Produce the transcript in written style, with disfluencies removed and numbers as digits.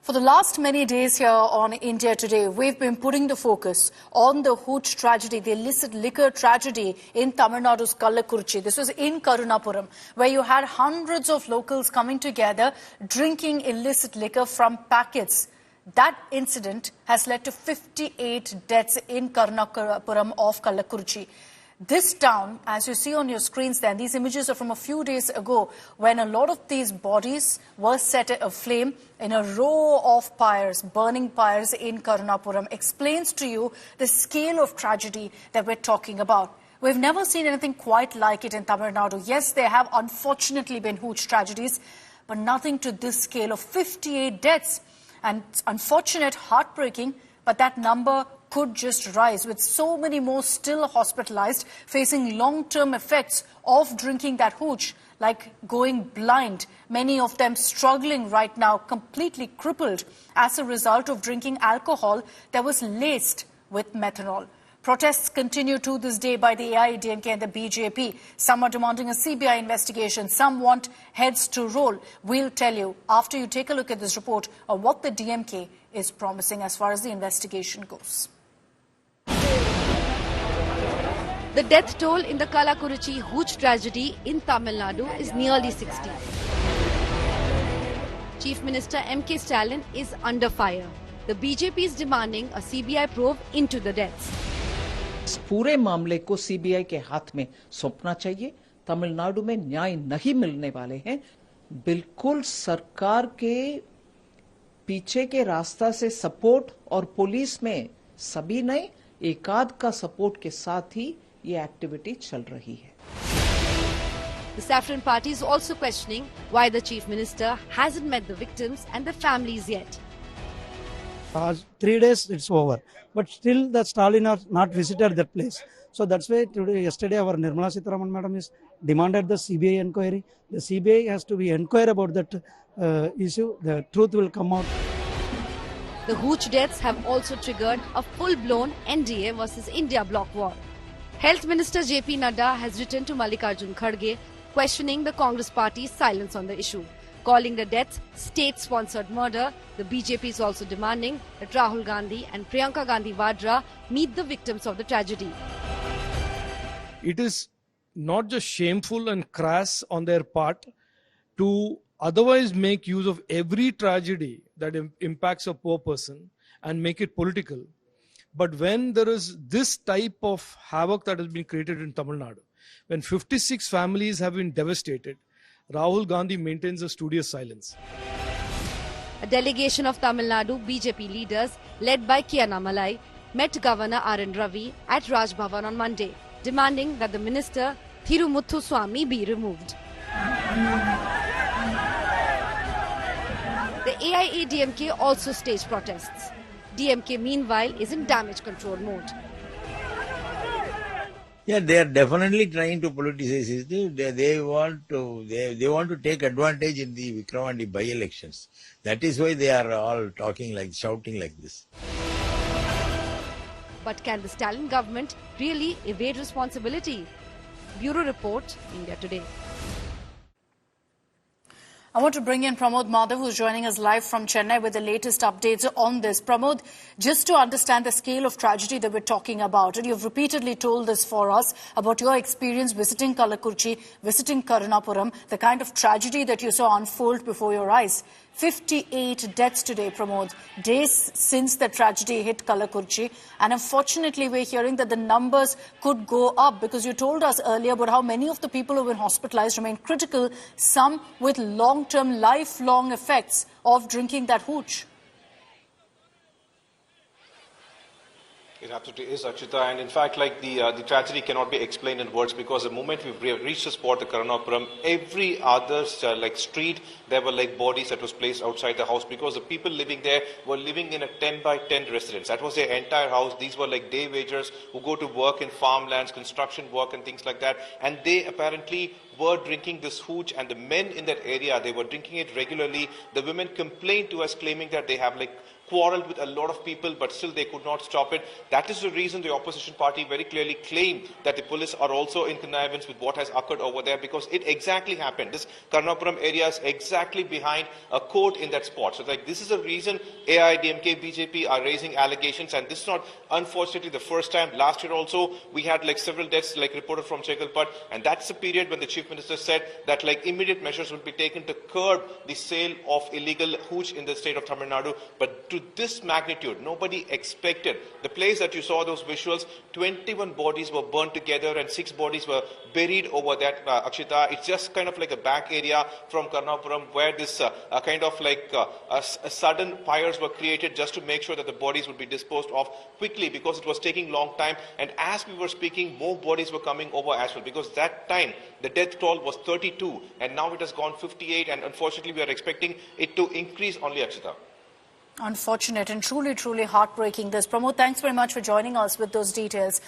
For the last many days here on India Today, we've been putting the focus on the Hooch tragedy, the illicit liquor tragedy in Tamil Nadu's Kallakurchi. This was in Karunapuram, where you had hundreds of locals coming together, drinking illicit liquor from packets. That incident has led to 58 deaths in Karunapuram of Kallakurchi. This town, as you see on your screens there, these images are from a few days ago when a lot of these bodies were set aflame in a row of pyres, burning pyres in Karunapuram, explains to you the scale of tragedy that we're talking about. We've never seen anything quite like it in Tamil Nadu. Yes, there have unfortunately been huge tragedies, but nothing to this scale of 58 deaths. And it's unfortunate, heartbreaking, but that number could just rise, with so many more still hospitalized, facing long-term effects of drinking that hooch, like going blind. Many of them struggling right now, completely crippled as a result of drinking alcohol that was laced with methanol. Protests continue to this day by the AI, DMK and the BJP. Some are demanding a CBI investigation. Some want heads to roll. We'll tell you after you take a look at this report of what the DMK is promising as far as the investigation goes. The death toll in the Kallakurichi Hooch tragedy in Tamil Nadu is nearly 60. Chief Minister MP Stalin is under fire. The BJP is demanding a CBI probe into the deaths. इस पूरे मामले को CBI के हाथ में सौंपना चाहिए। तमिलनाडु में न्याय नहीं मिलने वाले हैं। बिल्कुल सरकार के पीछे के रास्ता से सपोर्ट और पुलिस में सभी नहीं, एकाध का सपोर्ट के साथ ही ये एक्टिविटी चल रही है। The Saffron Party is also questioning why the Chief Minister hasn't met the victims and their families yet. 3 days it's over, but still the Stalin are not visited that place. So that's why yesterday our Nirmala Sitharaman madam is demanded the CBI inquiry. The CBI has to be inquire about that issue. The truth will come out. The Hooch deaths have also triggered a full-blown NDA versus India bloc war. Health Minister JP Nadda has written to Mallikarjun Kharge questioning the Congress party's silence on the issue. Calling the deaths state-sponsored murder, the BJP is also demanding that Rahul Gandhi and Priyanka Gandhi Vadra meet the victims of the tragedy. It is not just shameful and crass on their part to otherwise make use of every tragedy that impacts a poor person and make it political. But when there is this type of havoc that has been created in Tamil Nadu, when 56 families have been devastated, Rahul Gandhi maintains a studious silence. A delegation of Tamil Nadu BJP leaders led by Kiana Malai met Governor R.N. Ravi at Raj Bhavan on Monday, demanding that the minister Thirumuthu Swamy be removed. The AIA-DMK also staged protests. DMK meanwhile is in damage control mode. Yeah, they are definitely trying to politicize it. They want to take advantage in the Vikramandi by-elections. That is why they are all shouting like this. But can the Stalin government really evade responsibility? Bureau Report, India Today. I want to bring in Pramod Madhav, who's joining us live from Chennai with the latest updates on this. Pramod, just to understand the scale of tragedy that we're talking about, and you've repeatedly told this for us about your experience visiting Kallakurchi, visiting Karunapuram, the kind of tragedy that you saw unfold before your eyes. 58 deaths today, Pramod, days since the tragedy hit Kallakurchi. And unfortunately, we're hearing that the numbers could go up, because you told us earlier about how many of the people who have been hospitalized remain critical, some with long-term, lifelong effects of drinking that hooch. It absolutely is, Achita, and in fact, the tragedy cannot be explained in words, because the moment we reached the spot, the Karunapuram, every other street, there were bodies that was placed outside the house, because the people living there were living in a 10 by 10 residence. That was their entire house. These were day wagers who go to work in farmlands, construction work and things like that, and they apparently were drinking this hooch, and the men in that area, they were drinking it regularly. The women complained to us claiming that they have quarreled with a lot of people, but still they could not stop it. That is the reason the opposition party very clearly claimed that the police are also in connivance with what has occurred over there, because it exactly happened. This Karnapuram area is exactly behind a court in that spot. So this is the reason AI, DMK, BJP are raising allegations, and this is not, unfortunately, the first time. Last year also, we had several deaths reported from Chegalpad, and that's the period when the Chief Minister said that immediate measures would be taken to curb the sale of illegal hooch in the state of Tamil Nadu. But to this magnitude, nobody expected. The place that you saw those visuals, 21 bodies were burned together and 6 bodies were buried over that, Akshita. It's just kind of a back area from Karnapuram where this sudden fires were created just to make sure that the bodies would be disposed of quickly, because it was taking long time. And as we were speaking, more bodies were coming over as well, because that time the death toll was 32 and now it has gone 58, and unfortunately we are expecting it to increase only, Akshita. Unfortunate and truly, truly heartbreaking this. Pramod, thanks very much for joining us with those details.